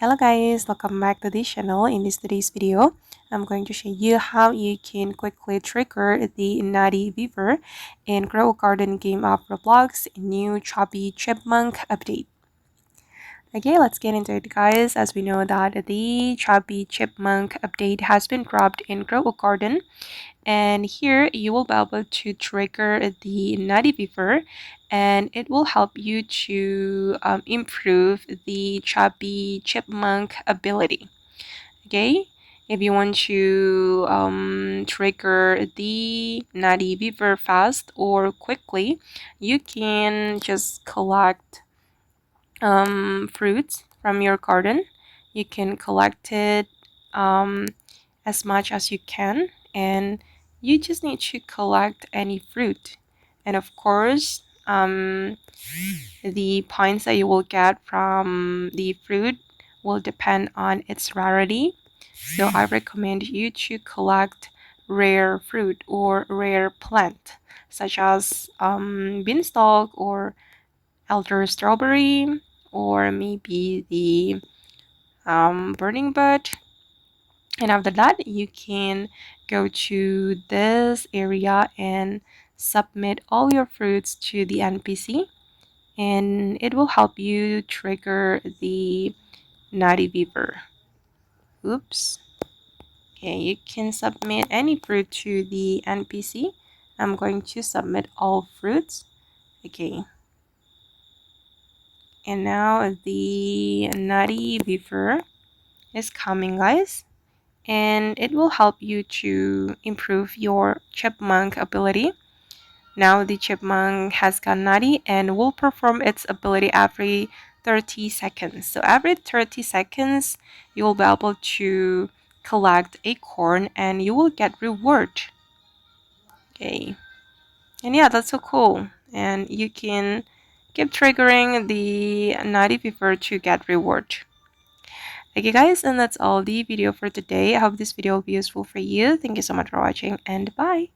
Hello guys, welcome back to this channel. In today's video, I'm going to show you how you can quickly trigger the Nutty Beaver in Grow a Garden game of Roblox new Chubby Chipmunk update. Okay, let's get into it guys. As we know that the Chubby Chipmunk update has been dropped in Grow a Garden, and here you will be able to trigger the Nutty Beaver, and it will help you to improve the Chubby Chipmunk ability. Okay, if you want to trigger the Nutty Beaver fast or quickly, you can just collect fruits from your garden. You can collect it as much as you can, and you just need to collect any fruit. And of course, the points that you will get from the fruit will depend on its rarity. So I recommend you to collect rare fruit or rare plant, such as beanstalk or elder strawberry, or maybe the burning bud. And after that, you can go to this area and submit all your fruits to the NPC, and it will help you trigger the Nutty Beaver. Oops. Okay, you can submit any fruit to the NPC. I'm going to submit all fruits. Okay. And now the Nutty Beaver is coming, guys. And it will help you to improve your chipmunk ability. Now the chipmunk has gone nutty and will perform its ability every 30 seconds. So every 30 seconds, you will be able to collect acorn and you will get reward. Okay. And yeah, that's so cool. And you can keep triggering the Nutty Beaver to get reward. Okay guys, and that's all the video for today. I hope this video will be useful for you. Thank you so much for watching and bye.